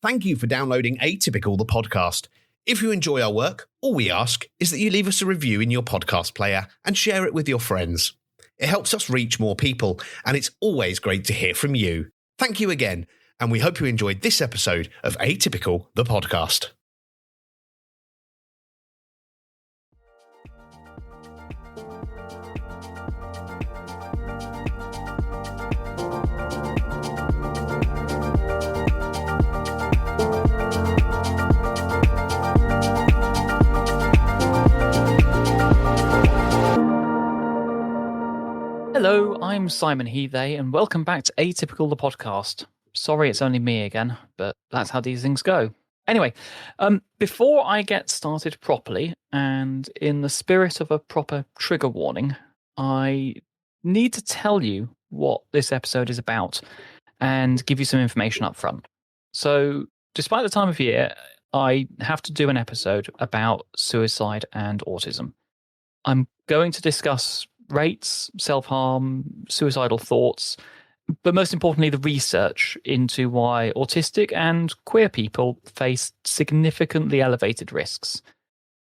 Thank you for downloading Atypical the podcast. If you enjoy our work, all we ask is that you leave us a review in your podcast player and share it with your friends. It helps us reach more people, and it's always great to hear from you. Thank you again, and we hope you enjoyed this episode of Atypical the podcast. Hello, I'm Simon Heathay, and welcome back to Atypical the podcast. Sorry it's only me again, but that's how these things go. Anyway, before I get started properly, and in the spirit of a proper trigger warning, I need to tell you what this episode is about and give you some information up front. So, despite the time of year, I have to do an episode about suicide and autism. I'm going to discuss rates, self-harm, suicidal thoughts, but most importantly, the research into why autistic and queer people face significantly elevated risks.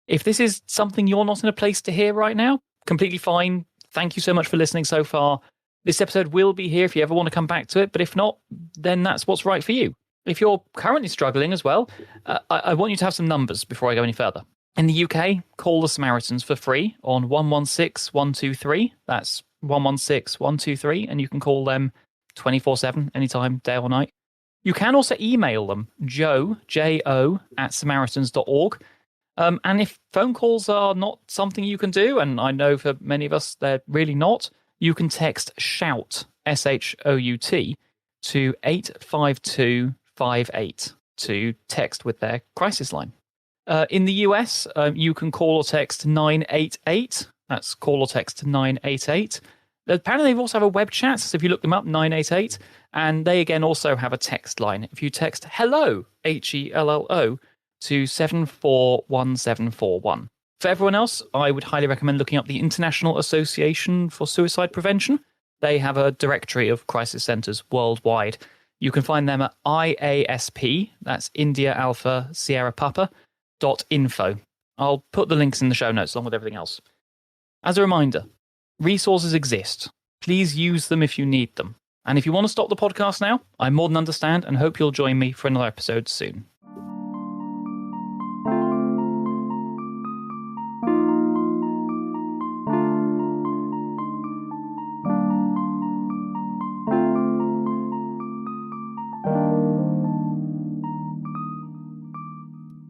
If this is something you're not in a place to hear right now, completely fine. Thank you so much for listening so far. This episode will be here if you ever want to come back to it, but if not, then that's what's right for you. If you're currently struggling as well, I want you to have some numbers before I go any further. In the UK, call the Samaritans for free on 116 123. That's 116 123, and you can call them 24/7, anytime, day or night. You can also email them, J-O, at samaritans.org. And if phone calls are not something you can do, and I know for many of us they're really not, you can text SHOUT, S-H-O-U-T, to 85258 to text with their crisis line. In the US, you can call or text 988. That's call or text 988. Apparently, they also have a web chat, so if you look them up, 988. And they, again, also have a text line. If you text HELLO, HELLO, to 741741. For everyone else, I would highly recommend looking up the International Association for Suicide Prevention. They have a directory of crisis centres worldwide. You can find them at IASP, that's India Alpha Sierra Papa, .info. I'll put the links in the show notes along with everything else. As a reminder, resources exist. Please use them if you need them. And if you want to stop the podcast now, I more than understand and hope you'll join me for another episode soon.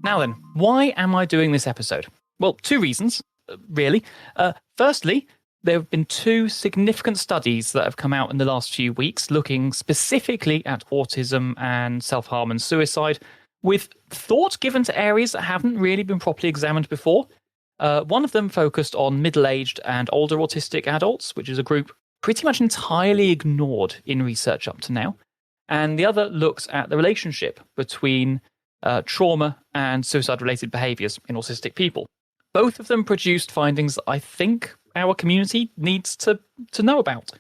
Now then, why am I doing this episode? Well, two reasons, really. Firstly, there have been two significant studies that have come out in the last few weeks looking specifically at autism and self-harm and suicide, with thought given to areas that haven't really been properly examined before. One of them focused on middle-aged and older autistic adults, which is a group pretty much entirely ignored in research up to now. And the other looks at the relationship between trauma and suicide-related behaviours in autistic people. Both of them produced findings that I think our community needs to know about.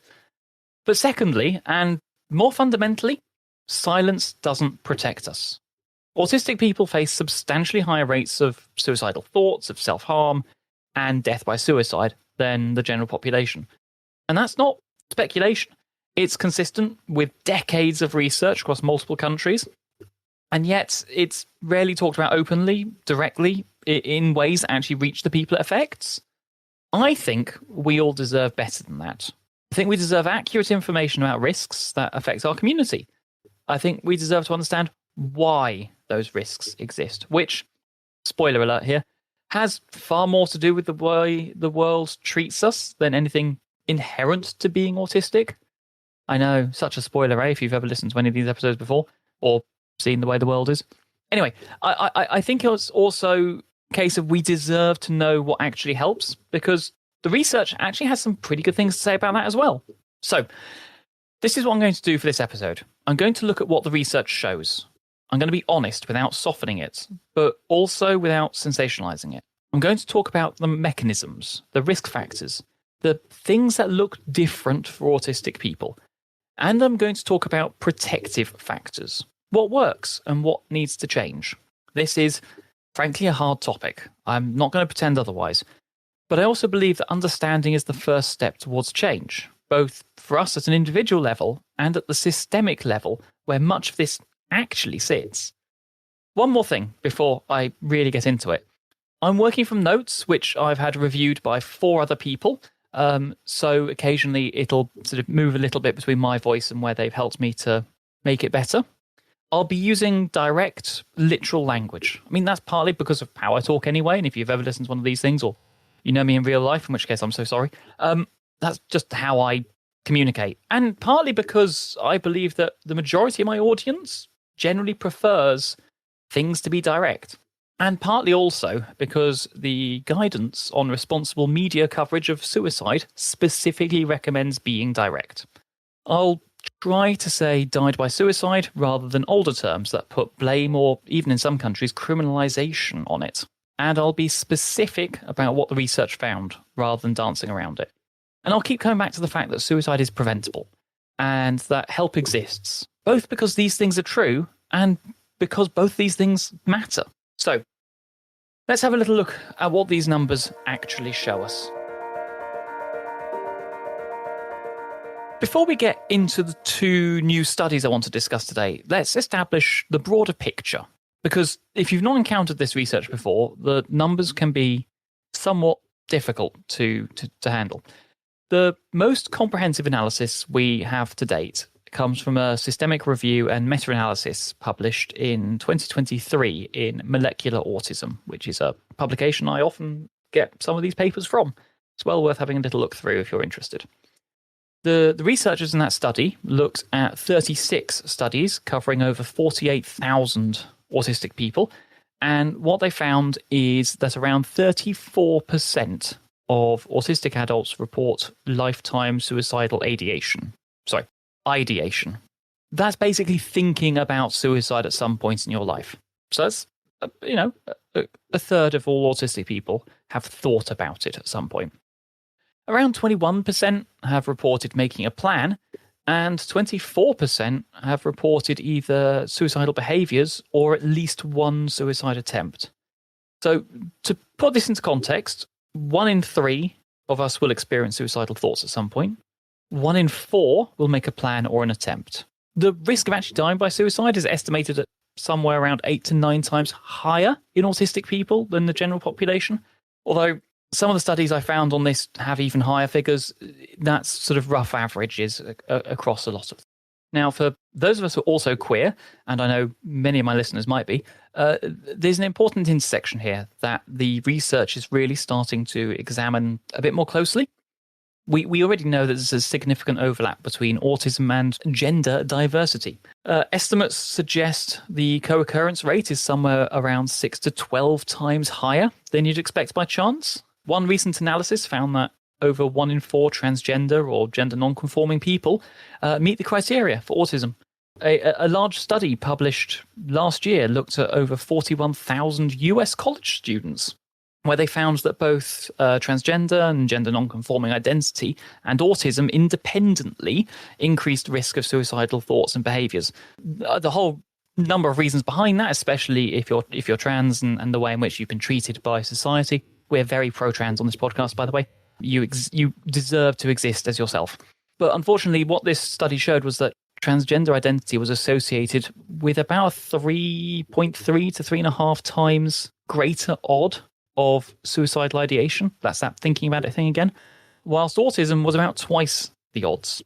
But secondly, and more fundamentally, silence doesn't protect us. Autistic people face substantially higher rates of suicidal thoughts, of self-harm, and death by suicide than the general population. And that's not speculation. It's consistent with decades of research across multiple countries. And yet, it's rarely talked about openly, directly, in ways that actually reach the people it affects. I think we all deserve better than that. I think we deserve accurate information about risks that affect our community. I think we deserve to understand why those risks exist, which, spoiler alert here, has far more to do with the way the world treats us than anything inherent to being autistic. I know, such a spoiler, if you've ever listened to any of these episodes before, or seen the way the world is. Anyway, I think it's also a case of we deserve to know what actually helps, because the research actually has some pretty good things to say about that as well. So, this is what I'm going to do for this episode. I'm going to look at what the research shows. I'm going to be honest without softening it, but also without sensationalizing it. I'm going to talk about the mechanisms, the risk factors, the things that look different for autistic people. And I'm going to talk about protective factors. what works and what needs to change. This is, frankly, a hard topic. I'm not going to pretend otherwise. But I also believe that understanding is the first step towards change, both for us at an individual level and at the systemic level where much of this actually sits. One more thing before I really get into it. I'm working from notes, which I've had reviewed by 4 other people. So occasionally it'll sort of move a little bit between my voice and where they've helped me to make it better. I'll be using direct, literal language. I mean, that's partly because of how I talk anyway, and if you've ever listened to one of these things, or you know me in real life, in which case I'm so sorry, that's just how I communicate. And partly because I believe that the majority of my audience generally prefers things to be direct. And partly also because the guidance on responsible media coverage of suicide specifically recommends being direct. I'll try to say died by suicide rather than older terms that put blame or, even in some countries, criminalization on it. And I'll be specific about what the research found rather than dancing around it. And I'll keep coming back to the fact that suicide is preventable and that help exists, both because these things are true and because both these things matter. So, let's have a little look at what these numbers actually show us. Before we get into the 2 new studies I want to discuss today, let's establish the broader picture. Because if you've not encountered this research before, the numbers can be somewhat difficult to handle. The most comprehensive analysis we have to date comes from a systemic review and meta-analysis published in 2023 in Molecular Autism, which is a publication I often get some of these papers from. It's well worth having a little look through if you're interested. The researchers in that study looked at 36 studies covering over 48,000 autistic people, and what they found is that around 34% of autistic adults report lifetime suicidal ideation. That's basically thinking about suicide at some point in your life. So that's, a third of all autistic people have thought about it at some point. Around 21% have reported making a plan, and 24% have reported either suicidal behaviours or at least one suicide attempt. So to put this into context, 1 in 3 of us will experience suicidal thoughts at some point. 1 in 4 will make a plan or an attempt. The risk of actually dying by suicide is estimated at somewhere around 8 to 9 times higher in autistic people than the general population. Although some of the studies I found on this have even higher figures. That's sort of rough averages across a lot of them. Now, for those of us who are also queer, and I know many of my listeners might be, there's an important intersection here that the research is really starting to examine a bit more closely. We already know that there's a significant overlap between autism and gender diversity. Estimates suggest the co-occurrence rate is somewhere around 6 to 12 times higher than you'd expect by chance. One recent analysis found that over 1 in 4 transgender or gender non-conforming people meet the criteria for autism. A large study published last year looked at over 41,000 US college students, where they found that both transgender and gender non-conforming identity and autism independently increased risk of suicidal thoughts and behaviours. The whole number of reasons behind that, especially if you're trans and the way in which you've been treated by society. We're very pro-trans on this podcast, by the way. You deserve to exist as yourself. But unfortunately, what this study showed was that transgender identity was associated with about 3.3 to 3.5 times greater odd of suicidal ideation. That's that thinking about it thing again. Whilst autism was about twice the odds.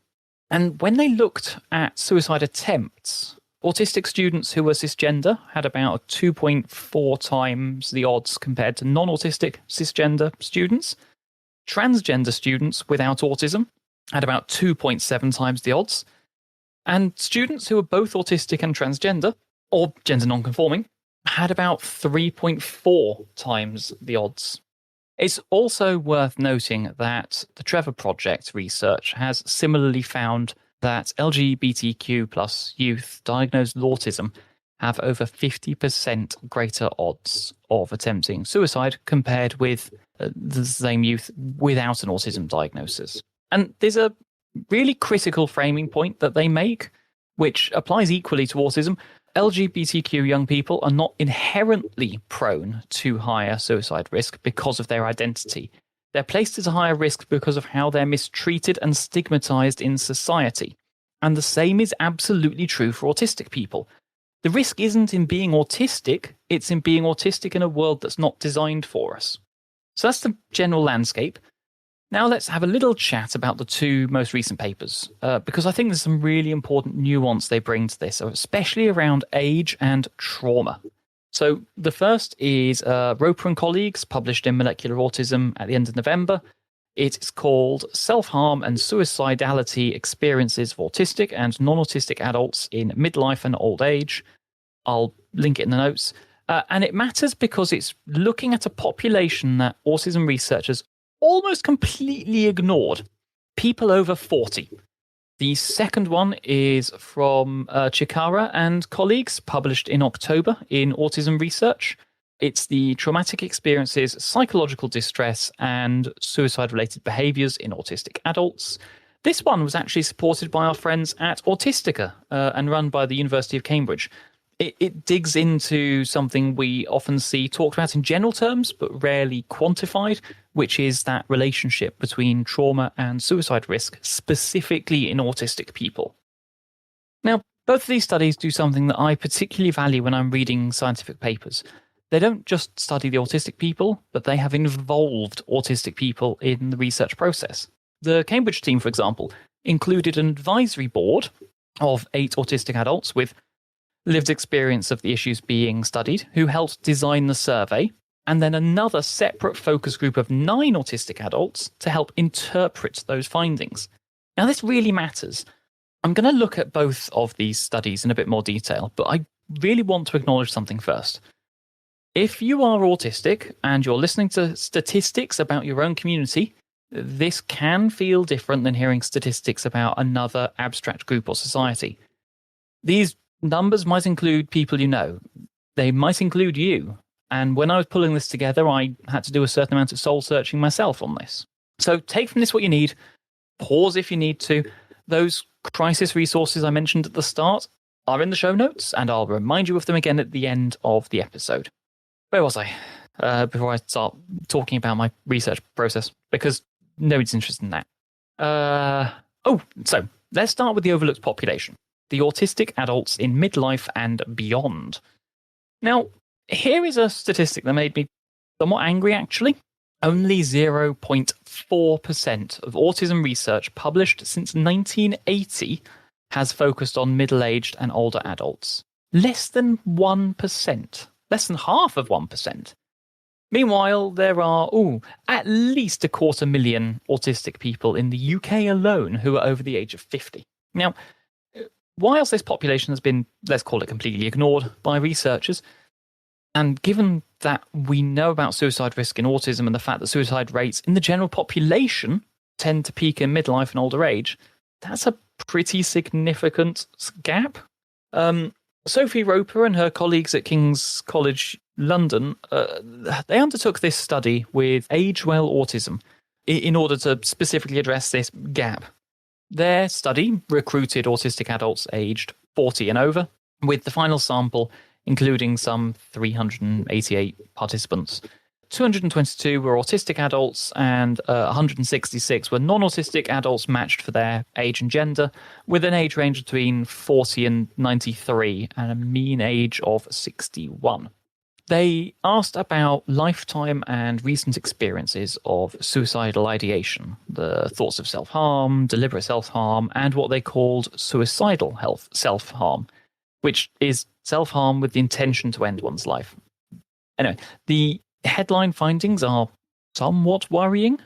And when they looked at suicide attempts, autistic students who were cisgender had about 2.4 times the odds compared to non-autistic cisgender students. Transgender students without autism had about 2.7 times the odds. And students who were both autistic and transgender, or gender non-conforming, had about 3.4 times the odds. It's also worth noting that the Trevor Project research has similarly found that LGBTQ plus youth diagnosed with autism have over 50% greater odds of attempting suicide compared with the same youth without an autism diagnosis. And there's a really critical framing point that they make, which applies equally to autism, LGBTQ young people are not inherently prone to higher suicide risk because of their identity. They're placed at a higher risk because of how they're mistreated and stigmatized in society. And the same is absolutely true for autistic people. The risk isn't in being autistic, it's in being autistic in a world that's not designed for us. So that's the general landscape. Now let's have a little chat about the two most recent papers, because I think there's some really important nuance they bring to this, especially around age and trauma. So the first is Roper and colleagues, published in Molecular Autism at the end of November. It's called Self-Harm and Suicidality Experiences of Autistic and Non-Autistic Adults in Midlife and Old Age. I'll link it in the notes. And it matters because it's looking at a population that autism researchers almost completely ignored. People over 40. The second one is from Chikara and colleagues, published in October in Autism Research. It's the traumatic experiences, psychological distress, and suicide-related behaviours in autistic adults. This one was actually supported by our friends at Autistica and run by the University of Cambridge. It digs into something we often see talked about in general terms, but rarely quantified, which is that relationship between trauma and suicide risk, specifically in autistic people. Now, both of these studies do something that I particularly value when I'm reading scientific papers. They don't just study the autistic people, but they have involved autistic people in the research process. The Cambridge team, for example, included an advisory board of 8 autistic adults with lived experience of the issues being studied, who helped design the survey, and then another separate focus group of 9 autistic adults to help interpret those findings. Now, this really matters. I'm going to look at both of these studies in a bit more detail, but I really want to acknowledge something first. If you are autistic and you're listening to statistics about your own community, this can feel different than hearing statistics about another abstract group or society. These numbers might include people you know. They might include you. And when I was pulling this together, I had to do a certain amount of soul searching myself on this. So take from this what you need. Pause if you need to. Those crisis resources I mentioned at the start are in the show notes, and I'll remind you of them again at the end of the episode. Where was I? Before I start talking about my research process, because nobody's interested in that. So let's start with the overlooked population, the autistic adults in midlife and beyond. Now, here is a statistic that made me somewhat angry, actually. Only 0.4% of autism research published since 1980 has focused on middle-aged and older adults. Less than 1%. Less than half of 1%. Meanwhile, there are at least 250,000 autistic people in the UK alone who are over the age of 50. Now, whilst this population has been, let's call it, completely ignored by researchers, and given that we know about suicide risk in autism and the fact that suicide rates in the general population tend to peak in midlife and older age, that's a pretty significant gap. Sophie Roper and her colleagues at King's College London, they undertook this study with Age Well Autism in order to specifically address this gap. Their study recruited autistic adults aged 40 and over, with the final sample including some 388 participants. 222 were autistic adults and 166 were non-autistic adults matched for their age and gender, with an age range between 40 and 93 and a mean age of 61. They asked about lifetime and recent experiences of suicidal ideation, the thoughts of self-harm, deliberate self-harm, and what they called suicidal self-harm, which is self-harm with the intention to end one's life. Anyway, the headline findings are somewhat worrying.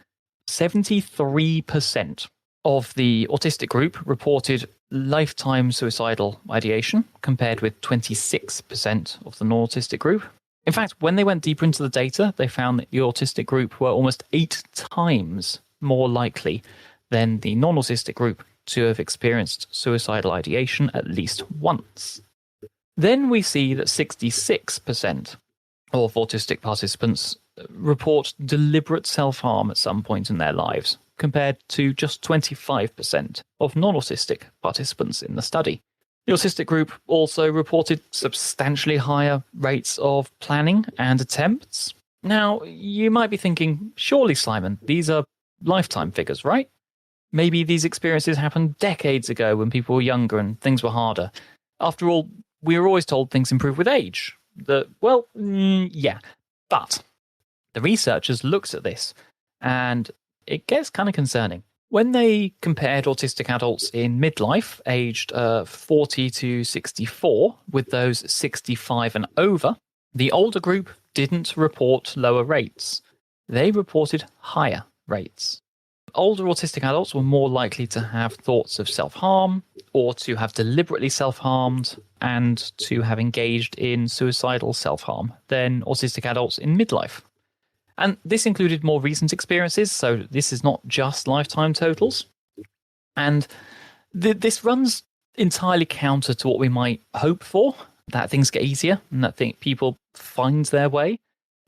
73% of the autistic group reported lifetime suicidal ideation, compared with 26% of the non-autistic group. In fact, when they went deeper into the data, they found that the autistic group were almost 8 times more likely than the non-autistic group to have experienced suicidal ideation at least once. Then we see that 66% of autistic participants report deliberate self-harm at some point in their lives, compared to just 25% of non-autistic participants in the study. The autistic group also reported substantially higher rates of planning and attempts. Now, you might be thinking, surely, Simon, these are lifetime figures, right? Maybe these experiences happened decades ago when people were younger and things were harder. After all, we were always told things improve with age. Yeah. But the researchers looked at this, and it gets kind of concerning. When they compared autistic adults in midlife, aged 40 to 64, with those 65 and over, the older group didn't report lower rates. They reported higher rates. Older autistic adults were more likely to have thoughts of self-harm, or to have deliberately self-harmed, and to have engaged in suicidal self-harm than autistic adults in midlife. And this included more recent experiences, so this is not just lifetime totals. And this runs entirely counter to what we might hope for, that things get easier and that people find their way,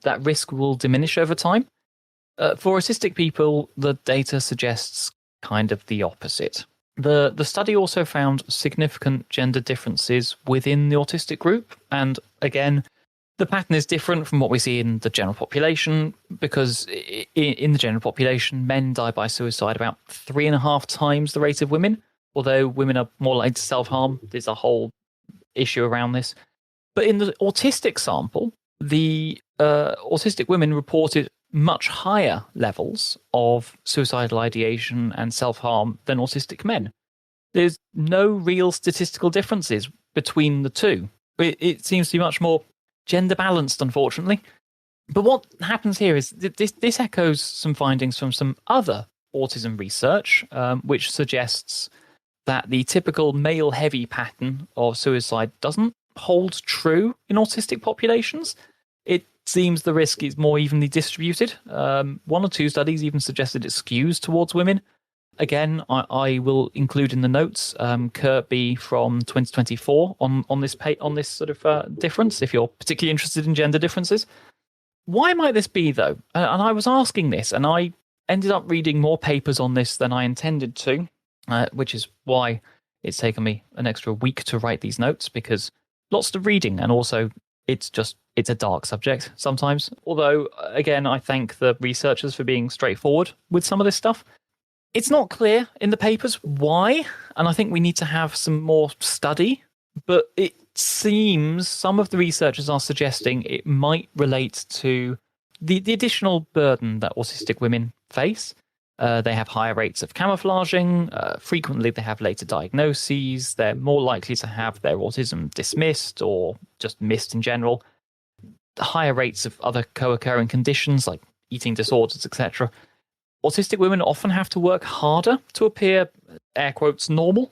that risk will diminish over time. For autistic people, the data suggests kind of the opposite. The study also found significant gender differences within the autistic group, and again, the pattern is different from what we see in the general population, because in the general population, men die by suicide about 3.5 times the rate of women, although women are more likely to self-harm. There's a whole issue around this. But in the autistic sample, the autistic women reported much higher levels of suicidal ideation and self-harm than autistic men. There's no real statistical differences between the two. It seems to be much more gender balanced, unfortunately. But what happens here is this echoes some findings from some other autism research, which suggests that the typical male-heavy pattern of suicide doesn't hold true in autistic populations. It seems the risk is more evenly distributed. 1 or 2 studies even suggested it skews towards women. Again, I will include in the notes Kirby from 2024 on this sort of difference, if you're particularly interested in gender differences. Why might this be, though? And I was asking this, and I ended up reading more papers on this than I intended to, which is why it's taken me an extra week to write these notes, because lots of reading, and also it's a dark subject sometimes. Although, again, I thank the researchers for being straightforward with some of this stuff. It's not clear in the papers why, and I think we need to have some more study, but it seems some of the researchers are suggesting it might relate to the additional burden that autistic women face. They have higher rates of camouflaging, frequently they have later diagnoses, they're more likely to have their autism dismissed or just missed in general, higher rates of other co-occurring conditions like eating disorders, etc. Autistic women often have to work harder to appear, air quotes, normal.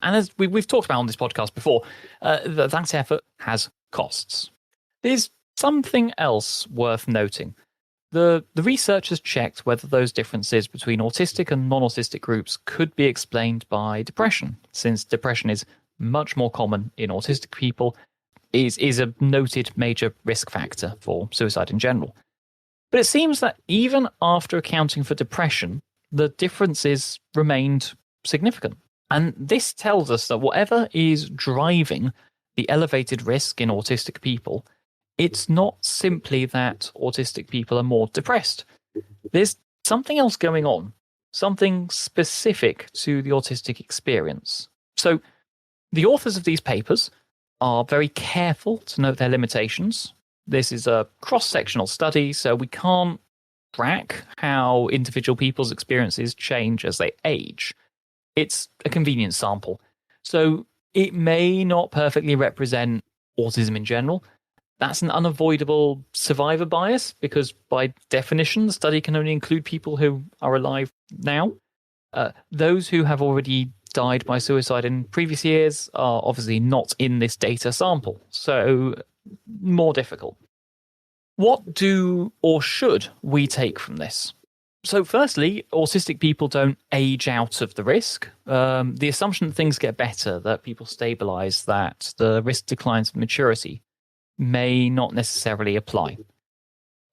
And as we've talked about on this podcast before, that effort has costs. There's something else worth noting. The researchers checked whether those differences between autistic and non-autistic groups could be explained by depression, since depression is much more common in autistic people, is a noted major risk factor for suicide in general. But it seems that even after accounting for depression, the differences remained significant. And this tells us that whatever is driving the elevated risk in autistic people, it's not simply that autistic people are more depressed. There's something else going on, something specific to the autistic experience. So the authors of these papers are very careful to note their limitations. This is a cross-sectional study, so we can't track how individual people's experiences change as they age. It's a convenience sample, so it may not perfectly represent autism in general. That's an unavoidable survivor bias, because by definition, the study can only include people who are alive now. Those who have already died by suicide in previous years are obviously not in this data sample, so more difficult. What do or should we take from this? So firstly, autistic people don't age out of the risk. The assumption that things get better, that people stabilize, that the risk declines with maturity, may not necessarily apply.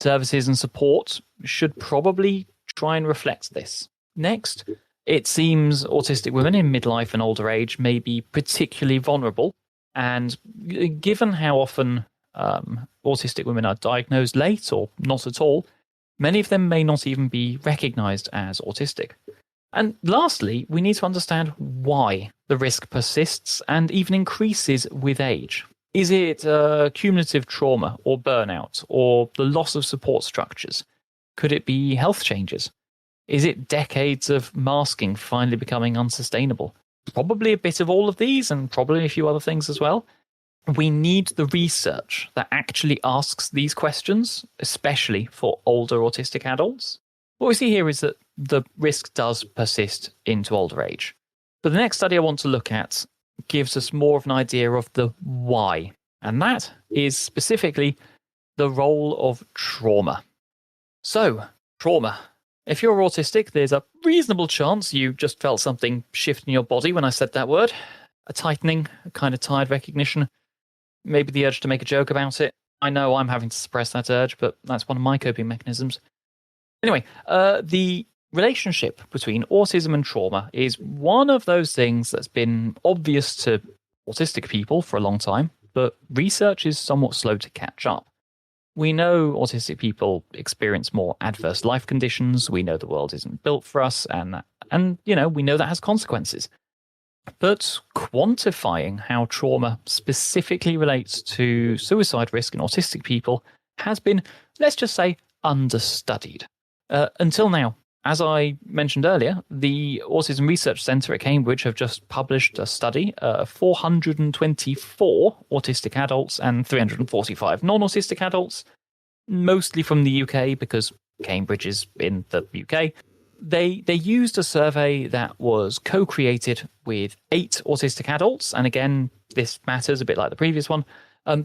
Services and support should probably try and reflect this. Next, It seems autistic women in midlife and older age may be particularly vulnerable, and given how often autistic women are diagnosed late or not at all, many of them may not even be recognized as autistic. And lastly, we need to understand why the risk persists and even increases with age. Is it cumulative trauma or burnout or the loss of support structures? Could it be health changes? Is it decades of masking finally becoming unsustainable? Probably a bit of all of these and probably a few other things as well. We need the research that actually asks these questions, especially for older autistic adults. What we see here is that the risk does persist into older age. But the next study I want to look at gives us more of an idea of the why, and that is specifically the role of trauma. So, trauma. If you're autistic, there's a reasonable chance you just felt something shift in your body when I said that word. A tightening, a kind of tired recognition, maybe the urge to make a joke about it. I know I'm having to suppress that urge, but that's one of my coping mechanisms. Anyway, the relationship between autism and trauma is one of those things that's been obvious to autistic people for a long time, but research is somewhat slow to catch up. We know autistic people experience more adverse life conditions. We know the world isn't built for us, and we know that has consequences. But quantifying how trauma specifically relates to suicide risk in autistic people has been, let's just say, understudied. Until now, as I mentioned earlier, the Autism Research Centre at Cambridge have just published a study of 424 autistic adults and 345 non-autistic adults, mostly from the UK because Cambridge is in the UK. They used a survey that was co-created with 8 autistic adults, and again, this matters a bit like the previous one,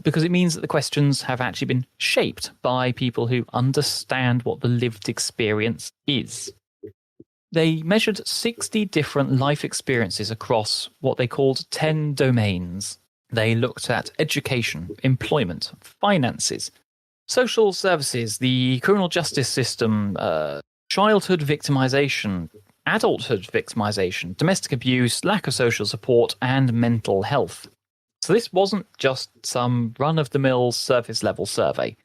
because it means that the questions have actually been shaped by people who understand what the lived experience is. They measured 60 different life experiences across what they called 10 domains. They looked at education, employment, finances, social services, the criminal justice system, childhood victimization, adulthood victimization, domestic abuse, lack of social support, and mental health. So this wasn't just some run-of-the-mill surface-level survey.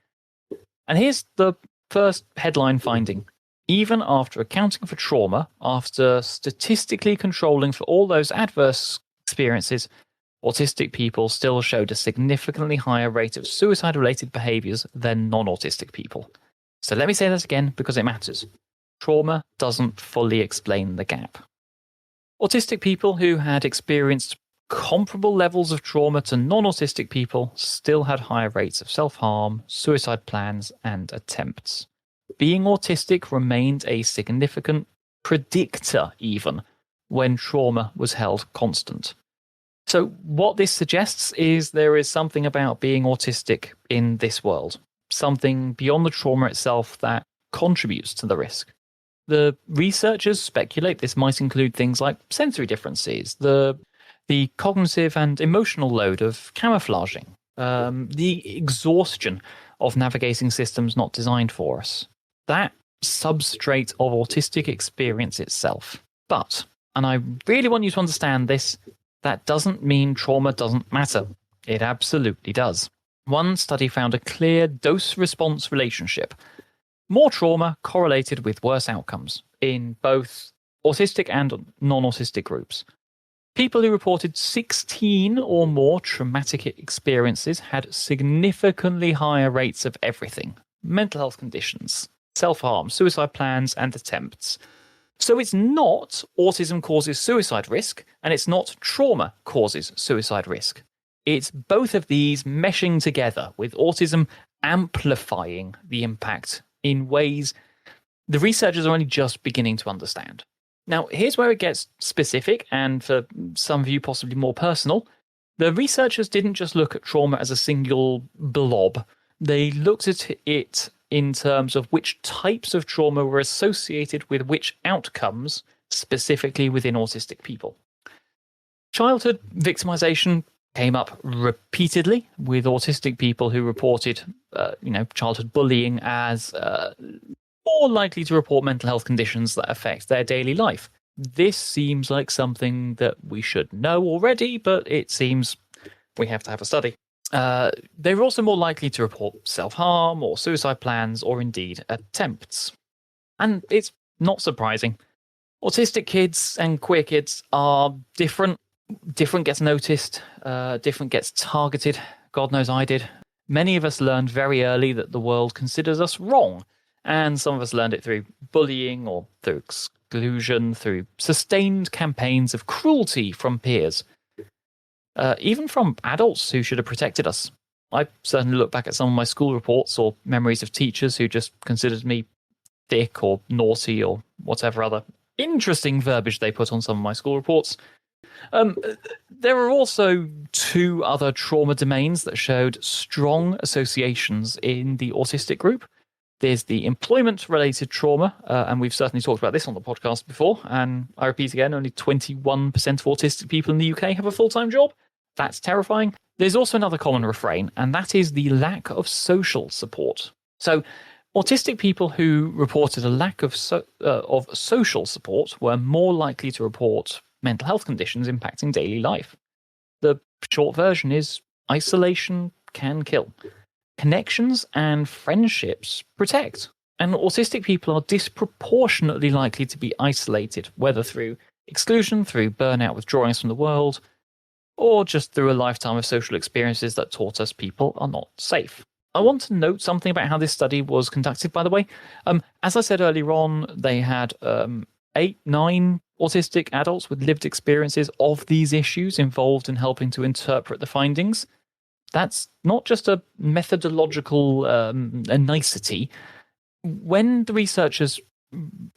And here's the first headline finding. Even after accounting for trauma, after statistically controlling for all those adverse experiences, autistic people still showed a significantly higher rate of suicide-related behaviors than non-autistic people. So let me say that again because it matters. Trauma doesn't fully explain the gap. Autistic people who had experienced comparable levels of trauma to non-autistic people still had higher rates of self-harm, suicide plans, and attempts. Being autistic remained a significant predictor even when trauma was held constant. So what this suggests is there is something about being autistic in this world, something beyond the trauma itself that contributes to the risk. The researchers speculate this might include things like sensory differences, the cognitive and emotional load of camouflaging, the exhaustion of navigating systems not designed for us. That substrate of autistic experience itself. But, and I really want you to understand this, that doesn't mean trauma doesn't matter. It absolutely does. One study found a clear dose-response relationship. More trauma correlated with worse outcomes in both autistic and non-autistic groups. People who reported 16 or more traumatic experiences had significantly higher rates of everything. Mental health conditions, self-harm, suicide plans, and attempts. So it's not autism causes suicide risk, and it's not trauma causes suicide risk. It's both of these meshing together, with autism amplifying the impact in ways the researchers are only just beginning to understand. Now, here's where it gets specific, and for some of you possibly more personal. The researchers didn't just look at trauma as a single blob. They looked at it in terms of which types of trauma were associated with which outcomes, specifically within autistic people. Childhood victimization came up repeatedly with autistic people who reported childhood bullying as more likely to report mental health conditions that affect their daily life. This seems like something that we should know already, but it seems we have to have a study. They're also more likely to report self-harm or suicide plans or indeed attempts. And it's not surprising. Autistic kids and queer kids are different. Different gets noticed, different gets targeted. God knows I did. Many of us learned very early that the world considers us wrong, and some of us learned it through bullying or through exclusion, through sustained campaigns of cruelty from peers. Even from adults who should have protected us. I certainly look back at some of my school reports or memories of teachers who just considered me thick or naughty or whatever other interesting verbiage they put on some of my school reports. There are also two other trauma domains that showed strong associations in the autistic group. There's the employment-related trauma, and we've certainly talked about this on the podcast before, and I repeat again, only 21% of autistic people in the UK have a full-time job. That's terrifying. There's also another common refrain, and that is the lack of social support. So autistic people who reported a lack of social support were more likely to report mental health conditions impacting daily life. The short version is isolation can kill. Connections and friendships protect. And autistic people are disproportionately likely to be isolated, whether through exclusion, through burnout, withdrawing us from the world, or just through a lifetime of social experiences that taught us people are not safe. I want to note something about how this study was conducted, by the way. As I said earlier on, they had 9 autistic adults with lived experiences of these issues involved in helping to interpret the findings. That's not just a methodological a nicety. When the researchers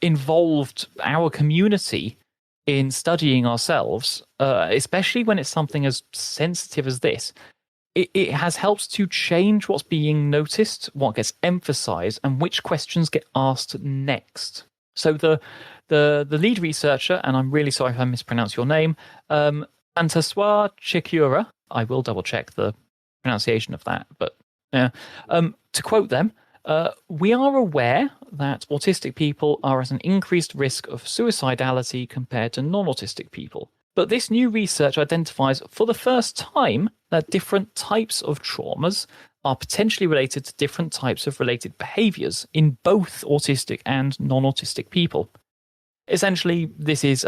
involved our community in studying ourselves, especially when it's something as sensitive as this, it has helped to change what's being noticed, what gets emphasized, and which questions get asked next. So the lead researcher, and I'm really sorry if I mispronounce your name, Antaswa Chikura, I will double check the pronunciation of that, but to quote them, we are aware that autistic people are at an increased risk of suicidality compared to non-autistic people. But this new research identifies for the first time that different types of traumas are potentially related to different types of related behaviors in both autistic and non-autistic people. Essentially, this is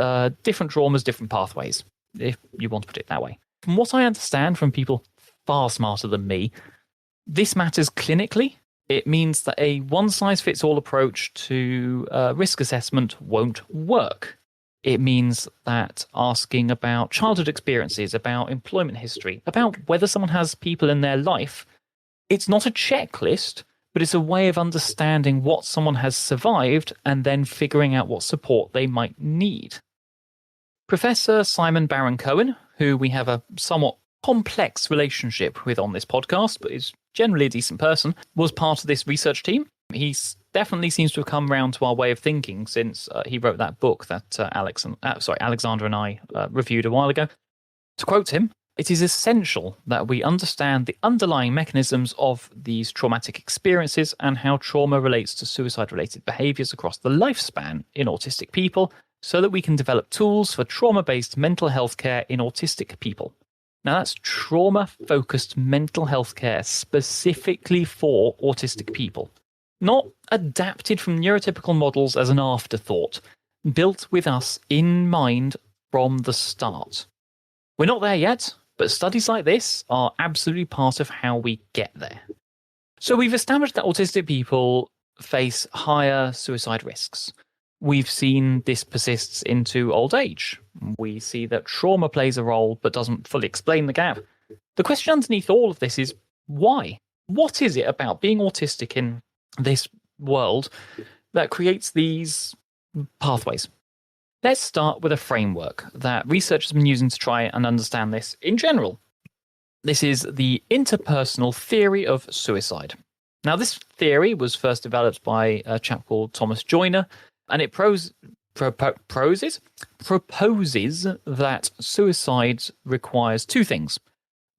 different traumas, different pathways, if you want to put it that way. From what I understand from people far smarter than me, this matters clinically. It means that a one-size-fits-all approach to risk assessment won't work. It means that asking about childhood experiences, about employment history, about whether someone has people in their life, it's not a checklist, but it's a way of understanding what someone has survived and then figuring out what support they might need. Professor Simon Baron-Cohen, who we have a somewhat complex relationship with on this podcast, but is generally a decent person, was part of this research team. He definitely seems to have come round to our way of thinking since he wrote that book that Alexandra and I reviewed a while ago. To quote him, "It is essential that we understand the underlying mechanisms of these traumatic experiences and how trauma relates to suicide-related behaviours across the lifespan in autistic people so that we can develop tools for trauma-based mental health care in autistic people." Now, that's trauma-focused mental health care specifically for autistic people. Not adapted from neurotypical models as an afterthought, built with us in mind from the start. We're not there yet, but studies like this are absolutely part of how we get there. So we've established that autistic people face higher suicide risks. We've seen this persists into old age. We see that trauma plays a role but doesn't fully explain the gap. The question underneath all of this is why? What is it about being autistic in this world that creates these pathways? Let's start with a framework that researchers have been using to try and understand this in general. This is the interpersonal theory of suicide. Now, this theory was first developed by a chap called Thomas Joyner, and it proposes that suicide requires two things: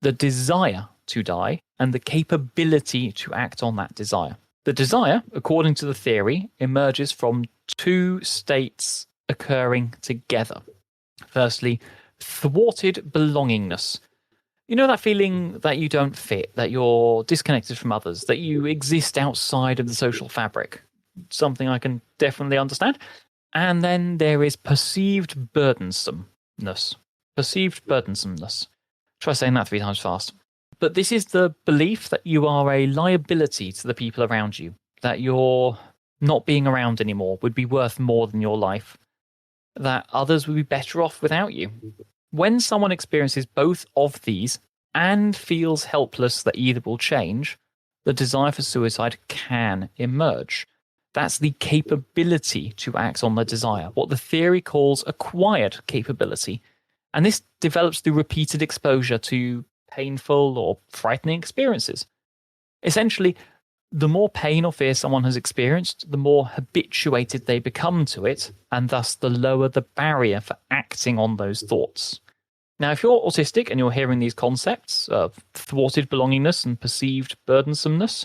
the desire to die and the capability to act on that desire. The desire, according to the theory, emerges from two states occurring together. Firstly, thwarted belongingness. You know that feeling that you don't fit, that you're disconnected from others, that you exist outside of the social fabric? Something I can definitely understand. And then there is perceived burdensomeness. Perceived burdensomeness. Try saying that 3 times fast. But this is the belief that you are a liability to the people around you, that your not being around anymore would be worth more than your life, that others would be better off without you. When someone experiences both of these and feels helpless that either will change, the desire for suicide can emerge. That's the capability to act on the desire, what the theory calls acquired capability. And this develops through repeated exposure to painful or frightening experiences. Essentially, the more pain or fear someone has experienced, the more habituated they become to it, and thus the lower the barrier for acting on those thoughts. Now, if you're autistic and you're hearing these concepts of thwarted belongingness and perceived burdensomeness,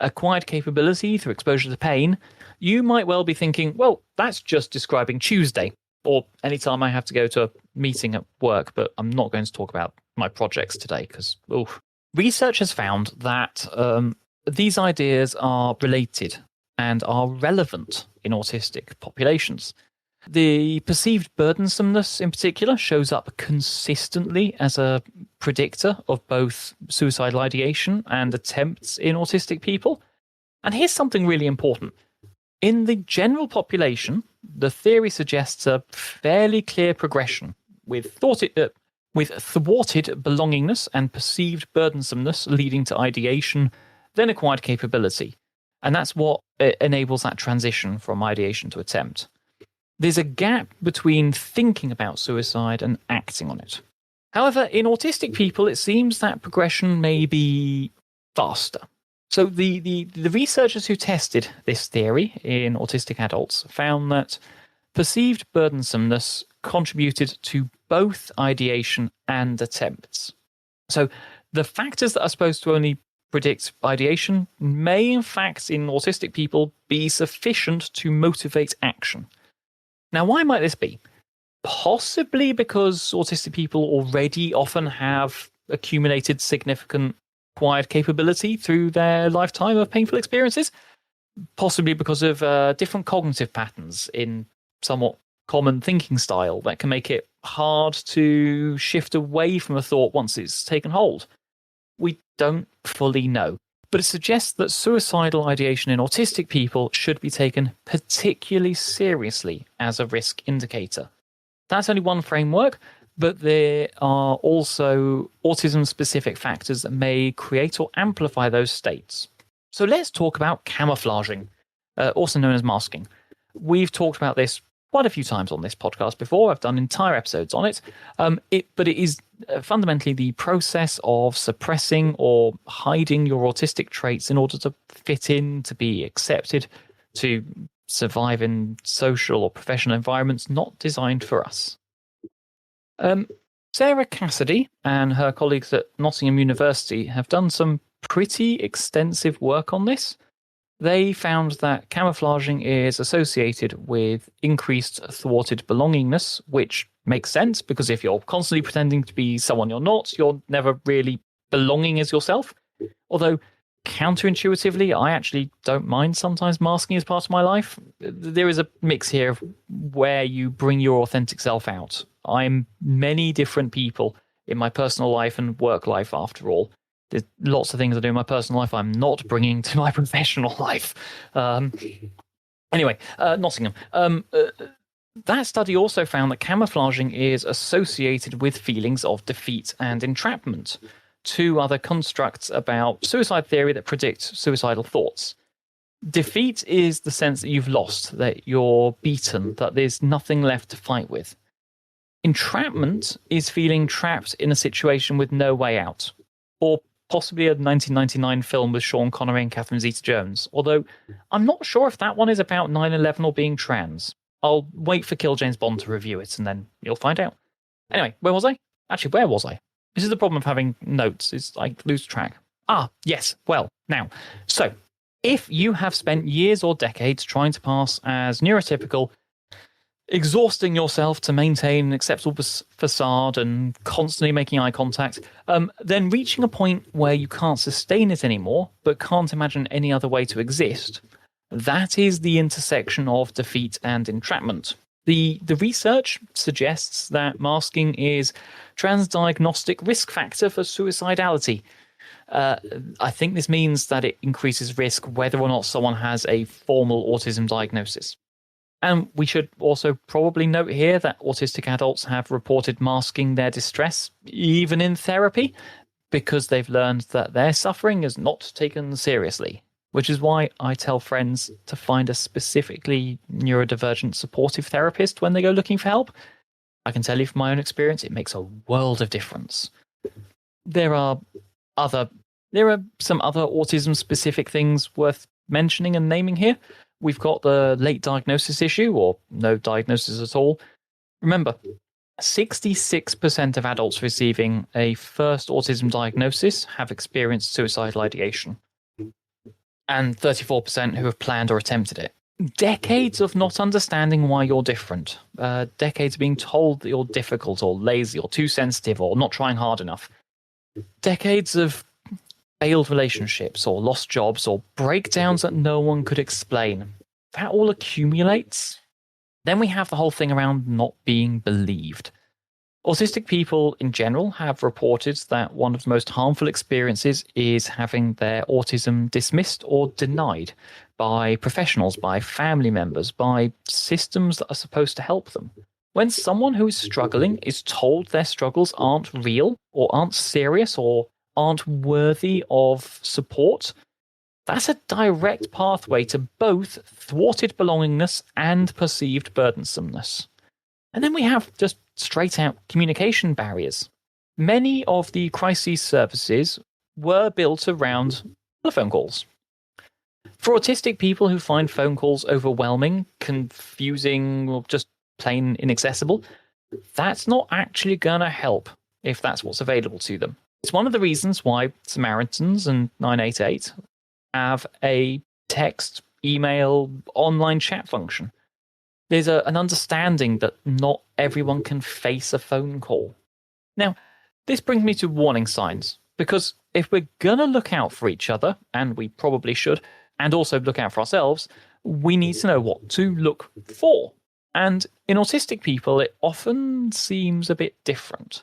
acquired capability through exposure to pain, you might well be thinking, well, that's just describing Tuesday, or any time I have to go to a meeting at work, but I'm not going to talk about my projects today because research has found that these ideas are related and are relevant in autistic populations. The perceived burdensomeness in particular shows up consistently as a predictor of both suicidal ideation and attempts in autistic people. And here's something really important. In the general population, the theory suggests a fairly clear progression with thwarted belongingness and perceived burdensomeness leading to ideation, then acquired capability. And that's what enables that transition from ideation to attempt. There's a gap between thinking about suicide and acting on it. However, in autistic people, it seems that progression may be faster. So the researchers who tested this theory in autistic adults found that perceived burdensomeness contributed to both ideation and attempts. So the factors that are supposed to only predict ideation may, in fact, in autistic people, be sufficient to motivate action. Now, why might this be? Possibly because autistic people already often have accumulated significant acquired capability through their lifetime of painful experiences. Possibly because of different cognitive patterns in somewhat common thinking style that can make it hard to shift away from a thought once it's taken hold. We don't fully know, but it suggests that suicidal ideation in autistic people should be taken particularly seriously as a risk indicator. That's only one framework, but there are also autism-specific factors that may create or amplify those states. So let's talk about camouflaging, also known as masking. We've talked about this quite a few times on this podcast before. I've done entire episodes on it. But it is fundamentally the process of suppressing or hiding your autistic traits in order to fit in, to be accepted, to survive in social or professional environments not designed for us. Sarah Cassidy and her colleagues at Nottingham University have done some pretty extensive work on this. They found that camouflaging is associated with increased thwarted belongingness, which makes sense because if you're constantly pretending to be someone you're not, you're never really belonging as yourself. Although counterintuitively, I actually don't mind sometimes masking as part of my life. There is a mix here of where you bring your authentic self out. I'm many different people in my personal life and work life, after all. There's lots of things I do in my personal life I'm not bringing to my professional life. Anyway, Nottingham. That study also found that camouflaging is associated with feelings of defeat and entrapment, two other constructs about suicide theory that predict suicidal thoughts. Defeat is the sense that you've lost, that you're beaten, that there's nothing left to fight with. Entrapment is feeling trapped in a situation with no way out, or possibly a 1999 film with Sean Connery and Catherine Zeta-Jones, although I'm not sure if that one is about 9/11 or being trans. I'll wait for Kill James Bond to review it, and then you'll find out. Anyway, where was I? Actually, where was I? This is the problem of having notes, is I lose track. Yes, well, now. So, if you have spent years or decades trying to pass as neurotypical, exhausting yourself to maintain an acceptable facade and constantly making eye contact, then reaching a point where you can't sustain it anymore, but can't imagine any other way to exist. That is the intersection of defeat and entrapment. The research suggests that masking is transdiagnostic risk factor for suicidality. I think this means that it increases risk whether or not someone has a formal autism diagnosis. And we should also probably note here that autistic adults have reported masking their distress, even in therapy, because they've learned that their suffering is not taken seriously, which is why I tell friends to find a specifically neurodivergent supportive therapist when they go looking for help. I can tell you from my own experience, it makes a world of difference. There are some other autism-specific things worth mentioning and naming here. We've got the late diagnosis issue, or no diagnosis at all. Remember, 66% of adults receiving a first autism diagnosis have experienced suicidal ideation, and 34% who have planned or attempted it. Decades of not understanding why you're different. Decades of being told that you're difficult or lazy or too sensitive or not trying hard enough. Decades of failed relationships or lost jobs or breakdowns that no one could explain. That all accumulates. Then we have the whole thing around not being believed. Autistic people in general have reported that one of the most harmful experiences is having their autism dismissed or denied by professionals, by family members, by systems that are supposed to help them. When someone who is struggling is told their struggles aren't real or aren't serious or aren't worthy of support, that's a direct pathway to both thwarted belongingness and perceived burdensomeness. And then we have just straight out communication barriers. Many of the crisis services were built around telephone calls. For autistic people who find phone calls overwhelming, confusing, or just plain inaccessible, that's not actually going to help if that's what's available to them. It's one of the reasons why Samaritans and 988 have a text, email, online chat function. There's an understanding that not everyone can face a phone call. Now, this brings me to warning signs, because if we're going to look out for each other, and we probably should, and also look out for ourselves, we need to know what to look for. And in autistic people, it often seems a bit different.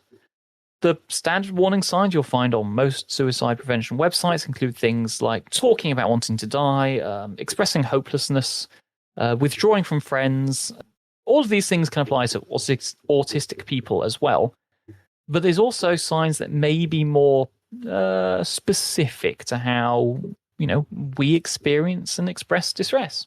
The standard warning signs you'll find on most suicide prevention websites include things like talking about wanting to die, expressing hopelessness, withdrawing from friends. All of these things can apply to autistic people as well. But there's also signs that may be more specific to how, we experience and express distress.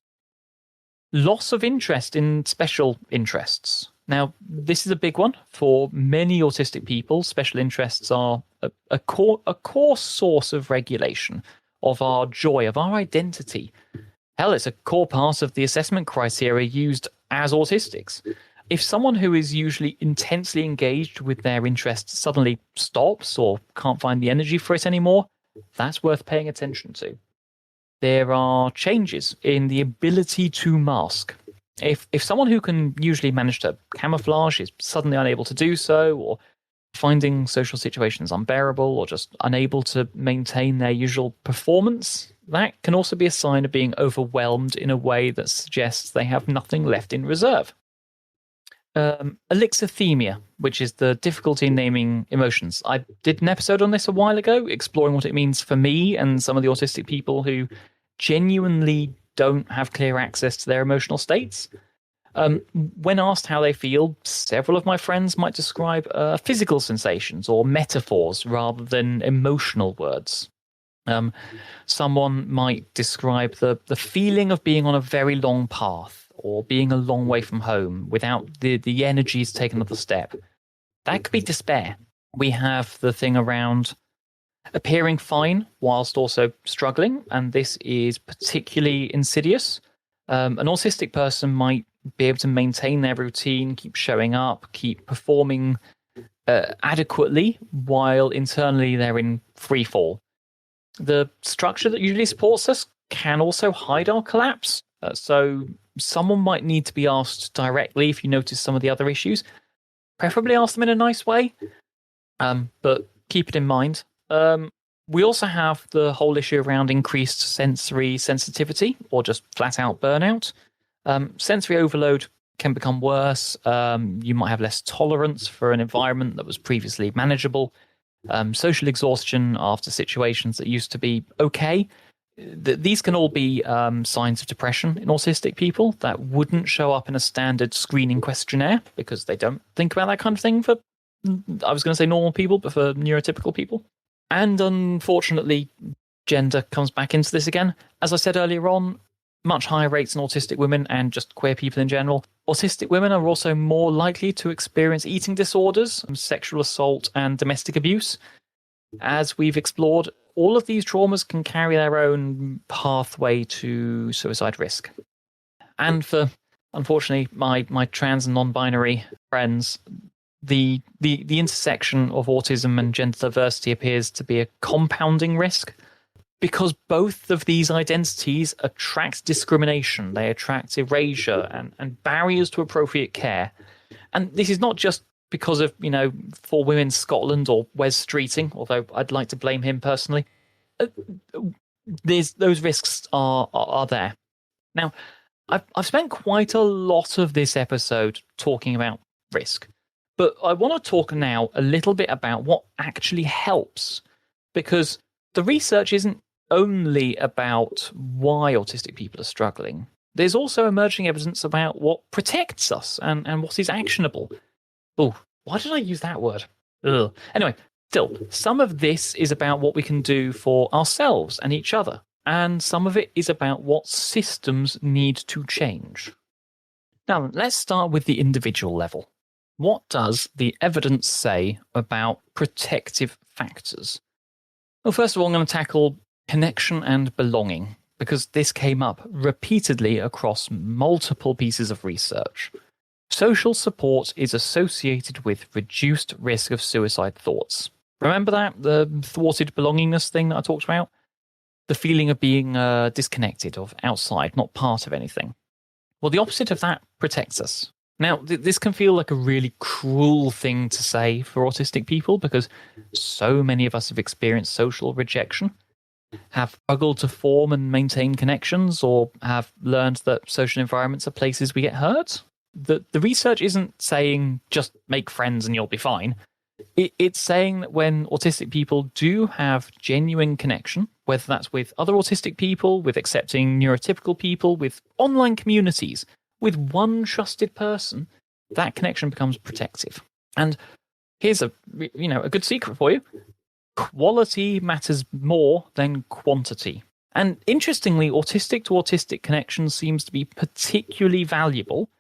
Loss of interest in special interests. Now, this is a big one. For many autistic people, special interests are a core source of regulation, of our joy, of our identity. Hell, it's a core part of the assessment criteria used as autistics. If someone who is usually intensely engaged with their interests suddenly stops or can't find the energy for it anymore, that's worth paying attention to. There are changes in the ability to mask. If someone who can usually manage to camouflage is suddenly unable to do so, or finding social situations unbearable, or just unable to maintain their usual performance, that can also be a sign of being overwhelmed in a way that suggests they have nothing left in reserve. Alexithymia, which is the difficulty in naming emotions. I did an episode on this a while ago, exploring what it means for me and some of the autistic people who genuinely don't have clear access to their emotional states. When asked how they feel, several of my friends might describe physical sensations or metaphors rather than emotional words. Someone might describe the feeling of being on a very long path or being a long way from home without the energy to take another step. That could be despair. We have the thing around appearing fine whilst also struggling, and this is particularly insidious. An autistic person might be able to maintain their routine, keep showing up, keep performing adequately, while internally they're in free fall. The structure that usually supports us can also hide our collapse. So someone might need to be asked directly if you notice some of the other issues. Preferably ask them in a nice way, but keep it in mind. We also have the whole issue around increased sensory sensitivity or just flat out burnout. Sensory overload can become worse. You might have less tolerance for an environment that was previously manageable. Social exhaustion after situations that used to be okay. These can all be signs of depression in autistic people that wouldn't show up in a standard screening questionnaire because they don't think about that kind of thing for, I was going to say normal people, but for neurotypical people. And unfortunately, gender comes back into this again. As I said earlier on, much higher rates in autistic women and just queer people in general. Autistic women are also more likely to experience eating disorders, sexual assault, and domestic abuse. As we've explored, all of these traumas can carry their own pathway to suicide risk. And for, unfortunately, my trans and non-binary friends, the intersection of autism and gender diversity appears to be a compounding risk because both of these identities attract discrimination, they attract erasure and barriers to appropriate care. And this is not just because of, For Women Scotland or Wes Streeting, although I'd like to blame him personally. Those risks are there. Now, I've spent quite a lot of this episode talking about risk, but I want to talk now a little bit about what actually helps, because the research isn't only about why autistic people are struggling. There's also emerging evidence about what protects us and what is actionable. Oh, why did I use that word? Ugh. Anyway, still, some of this is about what we can do for ourselves and each other, and some of it is about what systems need to change. Now, let's start with the individual level. What does the evidence say about protective factors? Well, first of all, I'm going to tackle connection and belonging, because this came up repeatedly across multiple pieces of research. Social support is associated with reduced risk of suicide thoughts. Remember that? The thwarted belongingness thing that I talked about? The feeling of being disconnected, of outside, not part of anything. Well, the opposite of that protects us. Now, this can feel like a really cruel thing to say for autistic people because so many of us have experienced social rejection, have struggled to form and maintain connections, or have learned that social environments are places we get hurt. The research isn't saying just make friends and you'll be fine. It's saying that when autistic people do have genuine connection, whether that's with other autistic people, with accepting neurotypical people, with online communities, with one trusted person, that connection becomes protective. And here's a good secret for you. Quality matters more than quantity. And interestingly, autistic to autistic connection seems to be particularly valuable,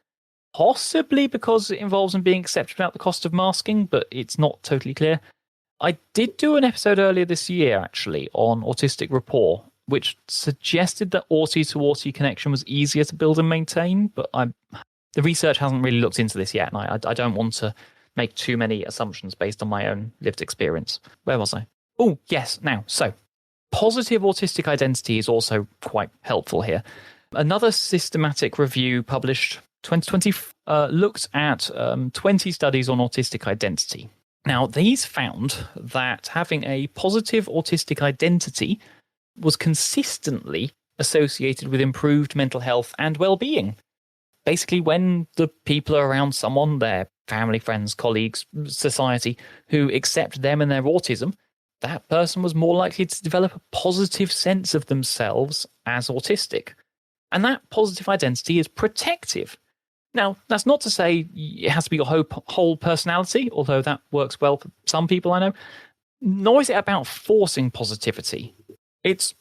possibly because it involves them being accepted without the cost of masking, but it's not totally clear. I did do an episode earlier this year, actually, on autistic rapport, which suggested that Autie to Autie connection was easier to build and maintain, but the research hasn't really looked into this yet, and I don't want to make too many assumptions based on my own lived experience. Where was I? Oh, yes, now, so positive autistic identity is also quite helpful here. Another systematic review published 2020 looked at 20 studies on autistic identity. Now, these found that having a positive autistic identity was consistently associated with improved mental health and well-being. Basically, when the people are around someone, their family, friends, colleagues, society, who accept them and their autism, that person was more likely to develop a positive sense of themselves as autistic. And that positive identity is protective. Now, that's not to say it has to be your whole personality, although that works well for some people I know. Nor is it about forcing positivity. It's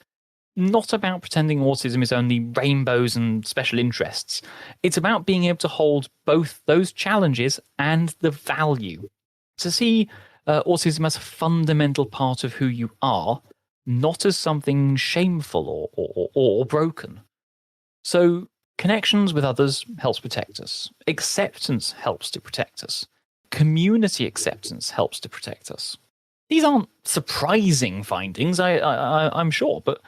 not about pretending autism is only rainbows and special interests. It's about being able to hold both those challenges and the value. To see autism as a fundamental part of who you are, not as something shameful or broken. So connections with others helps protect us. Acceptance helps to protect us. Community acceptance helps to protect us. These aren't surprising findings, I'm sure, but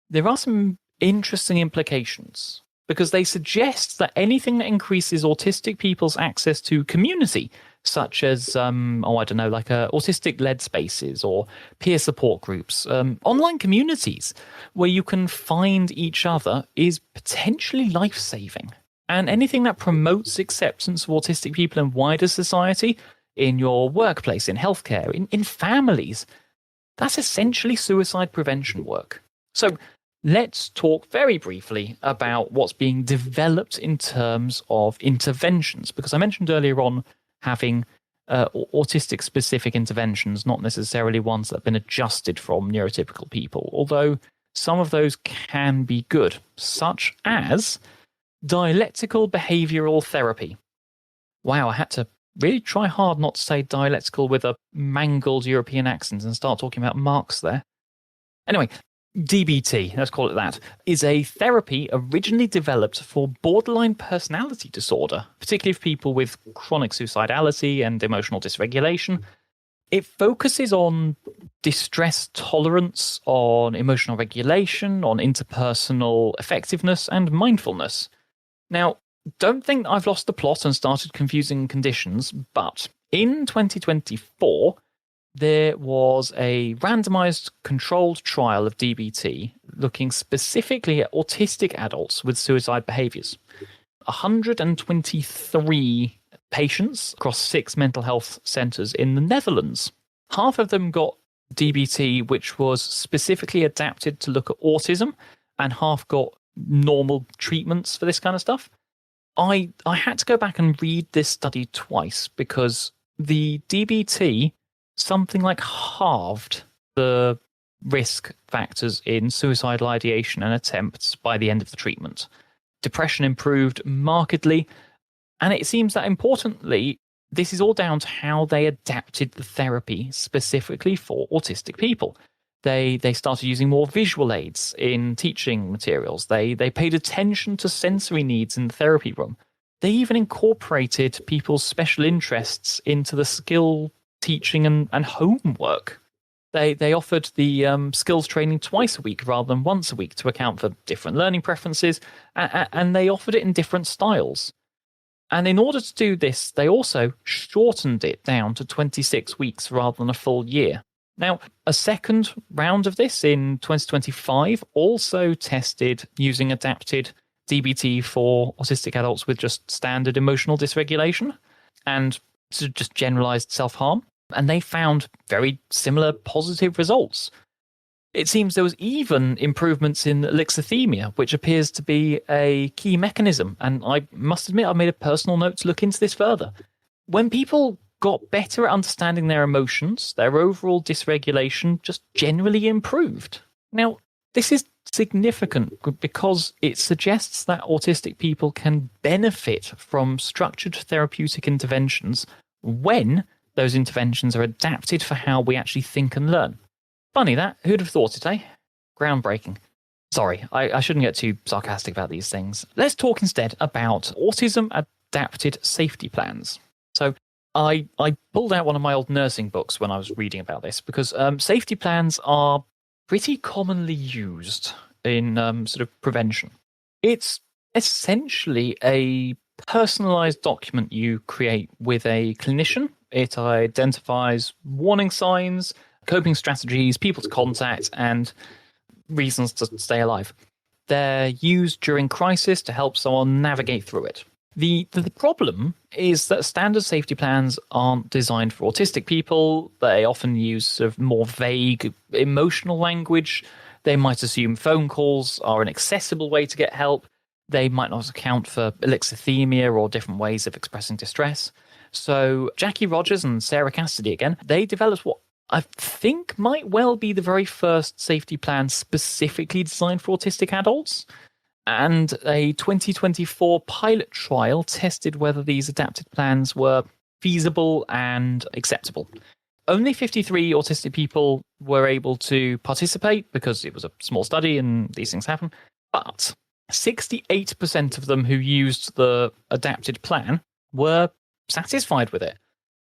there are some interesting implications. because they suggest that anything that increases autistic people's access to community, such as, like autistic-led spaces or peer support groups, online communities where you can find each other, is potentially life-saving. And anything that promotes acceptance of autistic people in wider society, in your workplace, in healthcare, in families, that's essentially suicide prevention work. So let's talk very briefly about what's being developed in terms of interventions, because I mentioned earlier on having autistic-specific interventions, not necessarily ones that have been adjusted from neurotypical people, although some of those can be good, such as dialectical behavioral therapy. Wow, I had to really try hard not to say dialectical with a mangled European accent and start talking about Marx there. Anyway, DBT, let's call it that, is a therapy originally developed for borderline personality disorder, particularly for people with chronic suicidality and emotional dysregulation. It focuses on distress tolerance, on emotional regulation, on interpersonal effectiveness, and mindfulness. Now, don't think I've lost the plot and started confusing conditions, but in 2024, there was a randomized controlled trial of DBT looking specifically at autistic adults with suicide behaviors. 123 patients across 6 mental health centers in the Netherlands. Half of them got DBT, which was specifically adapted to look at autism, and half got normal treatments for this kind of stuff. I had to go back and read this study twice because the DBT something like halved the risk factors in suicidal ideation and attempts by the end of the treatment. Depression improved markedly, and it seems that importantly, this is all down to how they adapted the therapy specifically for autistic people. They started using more visual aids in teaching materials. They paid attention to sensory needs in the therapy room. They even incorporated people's special interests into the skill teaching and homework. They offered the skills training twice a week rather than once a week to account for different learning preferences, and they offered it in different styles. And in order to do this, they also shortened it down to 26 weeks rather than a full year. Now, a second round of this in 2025 also tested using adapted DBT for autistic adults with just standard emotional dysregulation and just generalized self-harm. And they found very similar positive results. It seems there was even improvements in alexithymia, which appears to be a key mechanism. And I must admit, I made a personal note to look into this further. When people got better at understanding their emotions, their overall dysregulation just generally improved. Now, this is significant because it suggests that autistic people can benefit from structured therapeutic interventions when those interventions are adapted for how we actually think and learn. Funny that. Who'd have thought it, eh? Groundbreaking. Sorry, I shouldn't get too sarcastic about these things. Let's talk instead about autism-adapted safety plans. So I pulled out one of my old nursing books when I was reading about this because safety plans are pretty commonly used in sort of prevention. It's essentially a personalized document you create with a clinician. It identifies warning signs, coping strategies, people to contact, and reasons to stay alive. They're used during crisis to help someone navigate through it. The problem is that standard safety plans aren't designed for autistic people. They often use sort of more vague emotional language. They might assume phone calls are an accessible way to get help. They might not account for alexithymia or different ways of expressing distress. So Jackie Rogers and Sarah Cassidy, again, they developed what I think might well be the very first safety plan specifically designed for autistic adults. And a 2024 pilot trial tested whether these adapted plans were feasible and acceptable. Only 53 autistic people were able to participate because it was a small study and these things happen. But 68% of them who used the adapted plan were satisfied with it,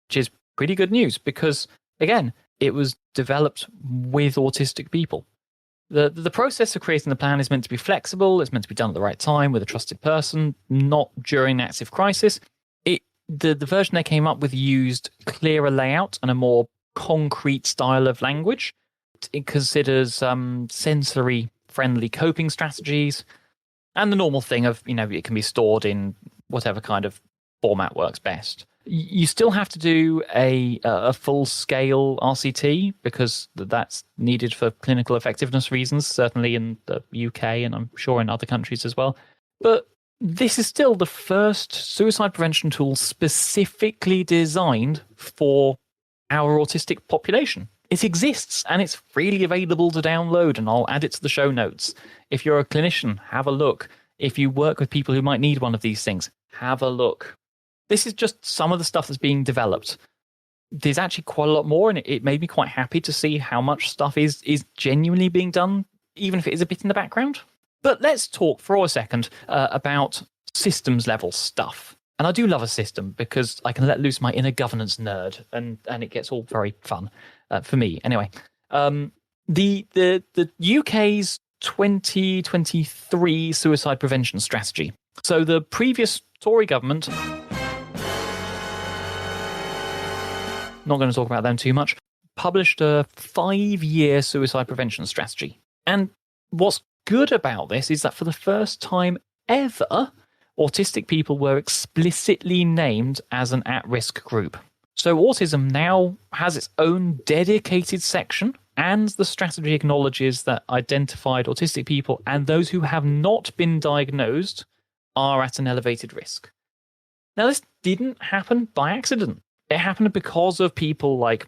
which is pretty good news because, again, it was developed with autistic people. The process of creating the plan is meant to be flexible. It's meant to be done at the right time with a trusted person, not during an active crisis. The version they came up with used clearer layout and a more concrete style of language. It considers sensory-friendly coping strategies and the normal thing of, it can be stored in whatever kind of format works best. You still have to do a full-scale RCT because that's needed for clinical effectiveness reasons, certainly in the UK and I'm sure in other countries as well. But this is still the first suicide prevention tool specifically designed for our autistic population. It exists and it's freely available to download, and I'll add it to the show notes. If you're a clinician, have a look. If you work with people who might need one of these things, have a look. This is just some of the stuff that's being developed. There's actually quite a lot more, and it made me quite happy to see how much stuff is genuinely being done, even if it is a bit in the background. But let's talk for a second about systems level stuff. And I do love a system because I can let loose my inner governance nerd, and it gets all very fun for me. Anyway, the UK's 2023 suicide prevention strategy. So the previous Tory government, not going to talk about them too much, published a 5-year suicide prevention strategy. And what's good about this is that for the first time ever, autistic people were explicitly named as an at-risk group. So autism now has its own dedicated section, and the strategy acknowledges that identified autistic people and those who have not been diagnosed are at an elevated risk. Now, this didn't happen by accident. It happened because of people like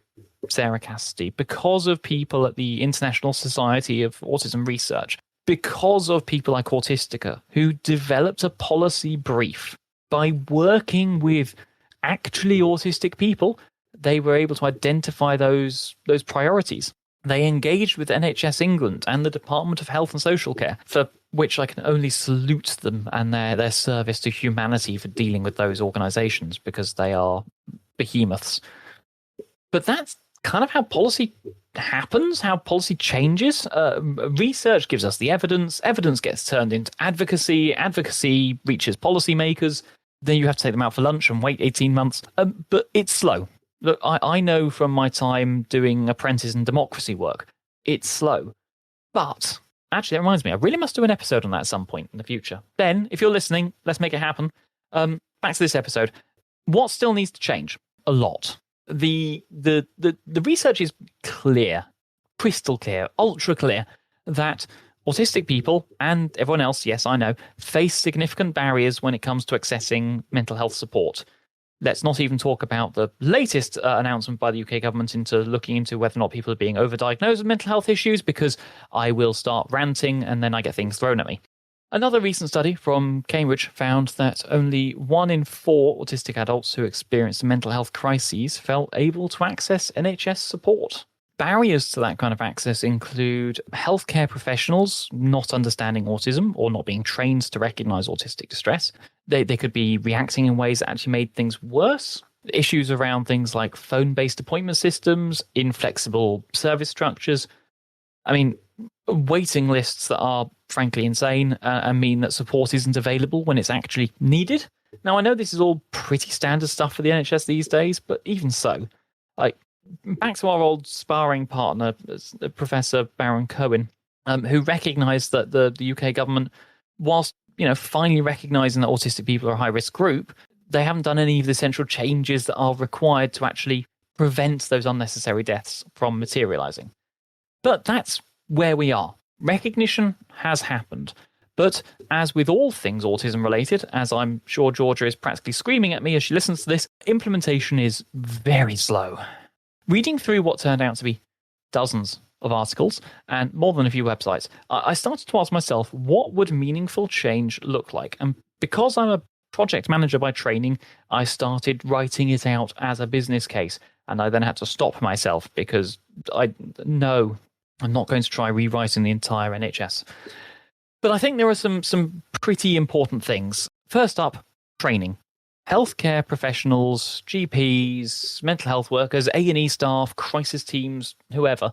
Sarah Cassidy, because of people at the International Society of Autism Research, because of people like Autistica, who developed a policy brief. By working with actually autistic people, they were able to identify those priorities. They engaged with NHS England and the Department of Health and Social Care, for which I can only salute them and their service to humanity for dealing with those organisations, because they are behemoths. But that's kind of how policy happens, how policy changes. Research gives us the evidence gets turned into advocacy reaches policymakers, then you have to take them out for lunch and wait 18 months. But it's slow. Look, I know from my time doing apprentice and democracy work, it's slow. But actually, that reminds me, I really must do an episode on that at some point in the future. Ben, if you're listening, let's make it happen. Back to this episode. What still needs to change? A lot. The research is clear, crystal clear, ultra clear, that autistic people and everyone else, yes, I know, face significant barriers when it comes to accessing mental health support. Let's not even talk about the latest announcement by the UK government into looking into whether or not people are being overdiagnosed with mental health issues, because I will start ranting and then I get things thrown at me. Another recent study from Cambridge found that only 1 in 4 autistic adults who experienced mental health crises felt able to access NHS support. Barriers to that kind of access include healthcare professionals not understanding autism or not being trained to recognise autistic distress. They could be reacting in ways that actually made things worse. Issues around things like phone-based appointment systems, inflexible service structures. I mean, waiting lists that are frankly insane and mean that support isn't available when it's actually needed. Now, I know this is all pretty standard stuff for the NHS these days, but even so, back to our old sparring partner, Professor Baron Cohen, who recognised that the UK government, whilst finally recognising that autistic people are a high-risk group, they haven't done any of the essential changes that are required to actually prevent those unnecessary deaths from materialising. But that's where we are. Recognition has happened. But as with all things autism-related, as I'm sure Georgia is practically screaming at me as she listens to this, implementation is very slow. Reading through what turned out to be dozens of articles and more than a few websites, I started to ask myself, what would meaningful change look like? And because I'm a project manager by training, I started writing it out as a business case. And I then had to stop myself because I'm not going to try rewriting the entire NHS. But I think there are some pretty important things. First up, training. Healthcare professionals, GPs, mental health workers, A&E staff, crisis teams, whoever,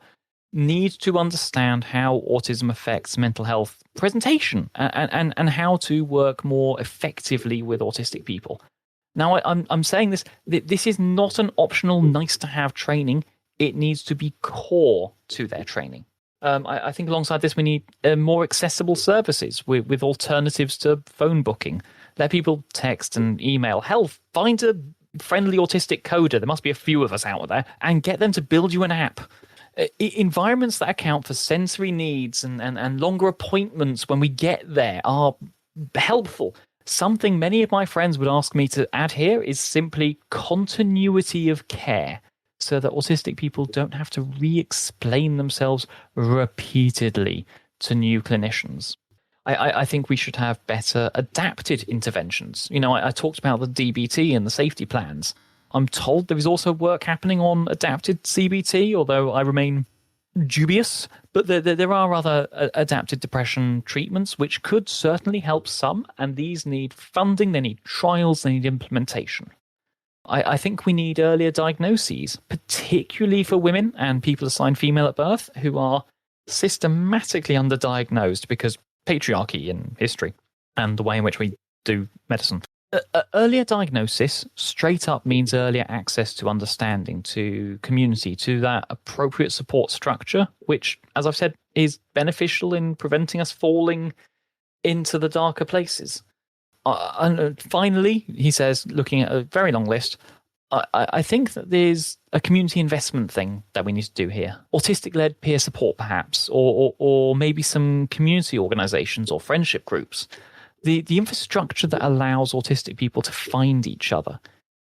need to understand how autism affects mental health presentation and how to work more effectively with autistic people. Now, I'm saying this is not an optional nice-to-have training. It needs to be core to their training. I think alongside this, we need more accessible services with alternatives to phone booking. Let people text and email. Hell, find a friendly autistic coder. There must be a few of us out there, and get them to build you an app. Environments that account for sensory needs and longer appointments when we get there are helpful. Something many of my friends would ask me to add here is simply continuity of care, so that autistic people don't have to re-explain themselves repeatedly to new clinicians. I think we should have better adapted interventions. I talked about the DBT and the safety plans. I'm told there is also work happening on adapted CBT, although I remain dubious. But there are other adapted depression treatments which could certainly help some, and these need funding, they need trials, they need implementation. I think we need earlier diagnoses, particularly for women and people assigned female at birth who are systematically underdiagnosed because patriarchy in history and the way in which we do medicine. Earlier diagnosis straight up means earlier access to understanding, to community, to that appropriate support structure, which, as I've said, is beneficial in preventing us falling into the darker places. And finally, he says, looking at a very long list, I think that there's a community investment thing that we need to do here. Autistic-led peer support, perhaps, or maybe some community organizations or friendship groups. The infrastructure that allows autistic people to find each other.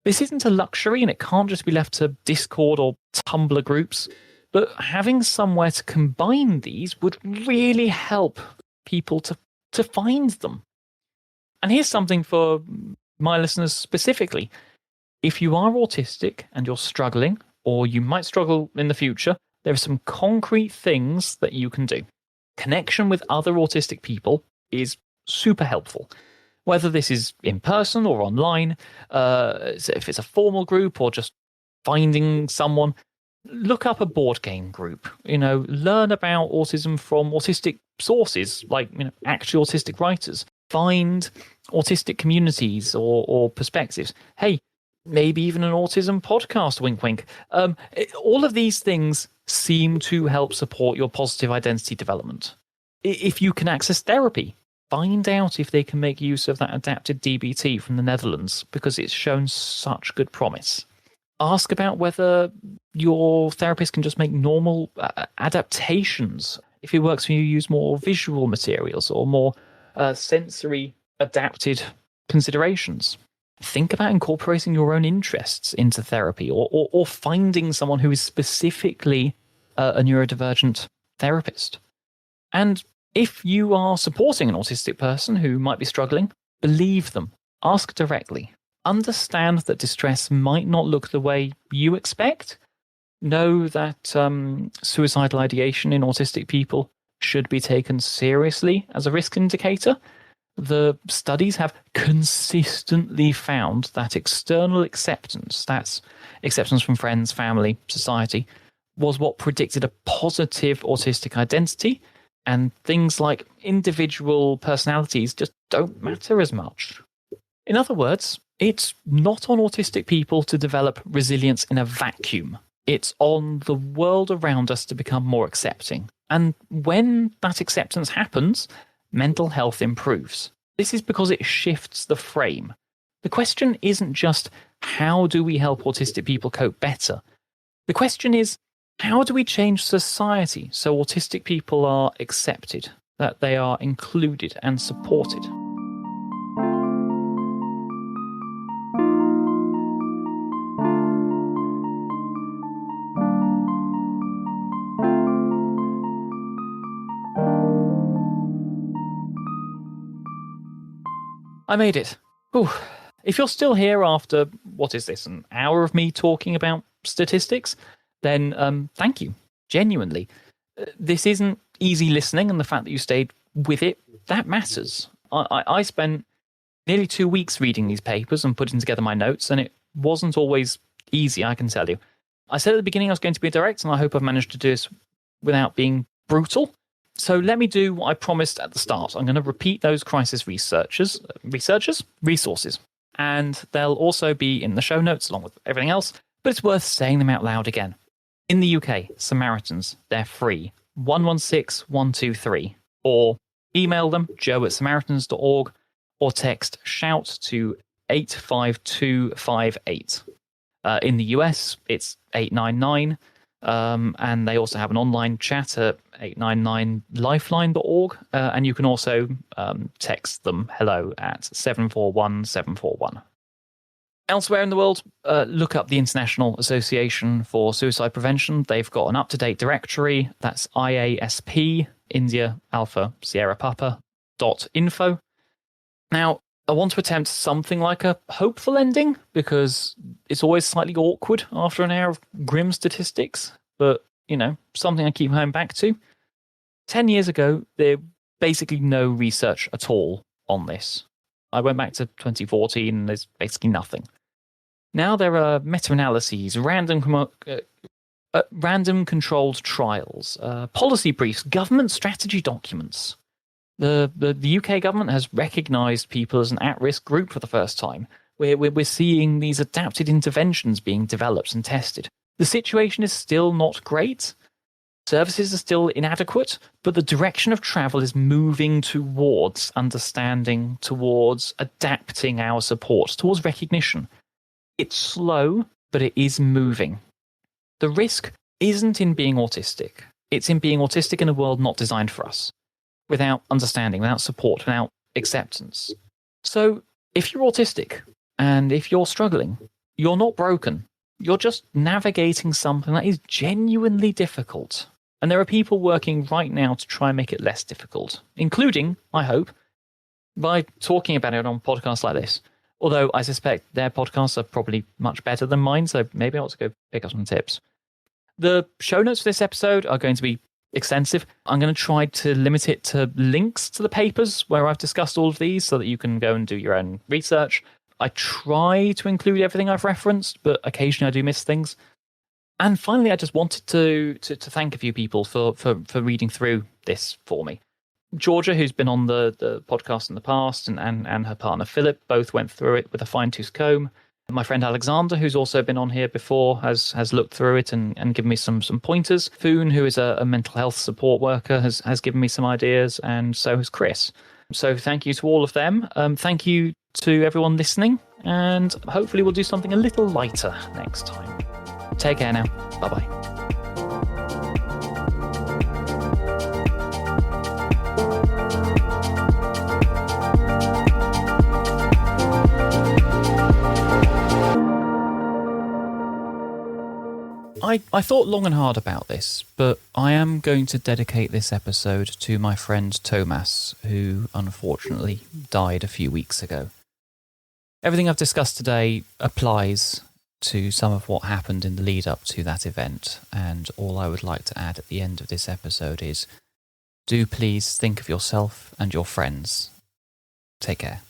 This isn't a luxury, and it can't just be left to Discord or Tumblr groups, but having somewhere to combine these would really help people to find them. And here's something for my listeners specifically. If you are autistic and you're struggling, or you might struggle in the future, there are some concrete things that you can do. Connection with other autistic people is super helpful. Whether this is in person or online, if it's a formal group or just finding someone, look up a board game group. Learn about autism from autistic sources, like actual autistic writers. Find autistic communities or perspectives. Hey, maybe even an autism podcast, wink, wink. All of these things seem to help support your positive identity development. If you can access therapy, find out if they can make use of that adapted DBT from the Netherlands, because it's shown such good promise. Ask about whether your therapist can just make normal adaptations. If it works for you, use more visual materials or more sensory adapted considerations. Think about incorporating your own interests into therapy or finding someone who is specifically a neurodivergent therapist. And if you are supporting an autistic person who might be struggling, believe them. Ask directly. Understand that distress might not look the way you expect. Know that suicidal ideation in autistic people should be taken seriously as a risk indicator. The studies have consistently found that external acceptance, that's acceptance from friends, family, society, was what predicted a positive autistic identity, and things like individual personalities just don't matter as much. In other words, it's not on autistic people to develop resilience in a vacuum. It's on the world around us to become more accepting. And when that acceptance happens, mental health improves. This is because it shifts the frame. The question isn't just, how do we help autistic people cope better? The question is, how do we change society so autistic people are accepted, that they are included and supported? I made it. Whew. If you're still here after, what is this, an hour of me talking about statistics, then thank you, genuinely. This isn't easy listening, and the fact that you stayed with it, that matters. I spent nearly 2 weeks reading these papers and putting together my notes, and it wasn't always easy, I can tell you. I said at the beginning I was going to be direct, and I hope I've managed to do this without being brutal. So let me do what I promised at the start. I'm going to repeat those crisis resources, and they'll also be in the show notes along with everything else, but it's worth saying them out loud again. In the UK, Samaritans, they're free. 116123, or email them, joe@samaritans.org, or text shout to 85258. In the US, it's 899, and they also have an online chat at 899lifeline.org, and you can also text them hello at 741 Elsewhere in the world, look up the International Association for Suicide Prevention. They've got an up-to-date directory. That's IASP, India Alpha Sierra Papa .info. Now, I want to attempt something like a hopeful ending, because it's always slightly awkward after an hour of grim statistics, but, something I keep going back to. 10 years ago, there basically no research at all on this. I went back to 2014, and there's basically nothing. Now there are meta-analyses, random controlled trials, policy briefs, government strategy documents. The UK government has recognised people as an at-risk group for the first time. We're seeing these adapted interventions being developed and tested. The situation is still not great. Services are still inadequate, but the direction of travel is moving towards understanding, towards adapting our support, towards recognition. It's slow, but it is moving. The risk isn't in being autistic. It's in being autistic in a world not designed for us, without understanding, without support, without acceptance. So if you're autistic and if you're struggling, you're not broken. You're just navigating something that is genuinely difficult. And there are people working right now to try and make it less difficult, including, I hope, by talking about it on podcasts like this. Although I suspect their podcasts are probably much better than mine, so maybe I ought to go pick up some tips. The show notes for this episode are going to be extensive. I'm going to try to limit it to links to the papers where I've discussed all of these so that you can go and do your own research. I try to include everything I've referenced, but occasionally I do miss things. And finally, I just wanted to thank a few people for reading through this for me. Georgia, who's been on the podcast in the past, and her partner Philip both went through it with a fine-tooth comb. My friend Alexander, who's also been on here before, has looked through it and given me some pointers. Foon, who is a mental health support worker, has given me some ideas, and so has Chris. So thank you to all of them. Thank you to everyone listening, and hopefully we'll do something a little lighter next time. Take care now. Bye-bye. I thought long and hard about this, but I am going to dedicate this episode to my friend Thomas, who unfortunately died a few weeks ago. Everything I've discussed today applies to some of what happened in the lead up to that event, and all I would like to add at the end of this episode is, do please think of yourself and your friends. Take care.